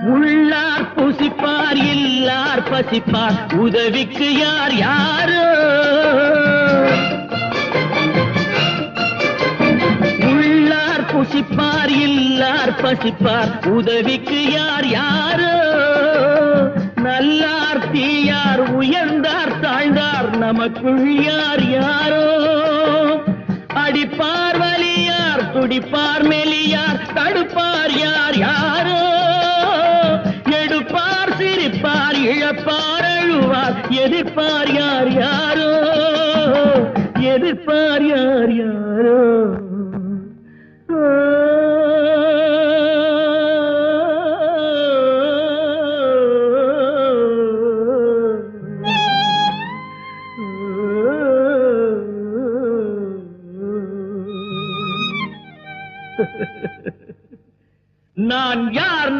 உள்ளார் புசிப்பார் இல்லார் பசிப்பார் உதவிக்கு யார் யாரோ உள்ளார் புசிப்பார் இல்லார் பசிப்பார் உதவிக்கு யார் யாரோ நல்லார் தீயார் உயர்ந்தார் தாழ்ந்தார் நமக்குள் யார் யாரோ அடிப்பார் வலியார் துடிப்பார் மெலியார் தடுப்பார் யார் யாரோ எடுப்பார் சிரிப்பார் இழப்பார் அழுவார் எதிர்ப்பார் யார் யாரோ எதிர்ப்பார் யார் யாரோ நான் யார்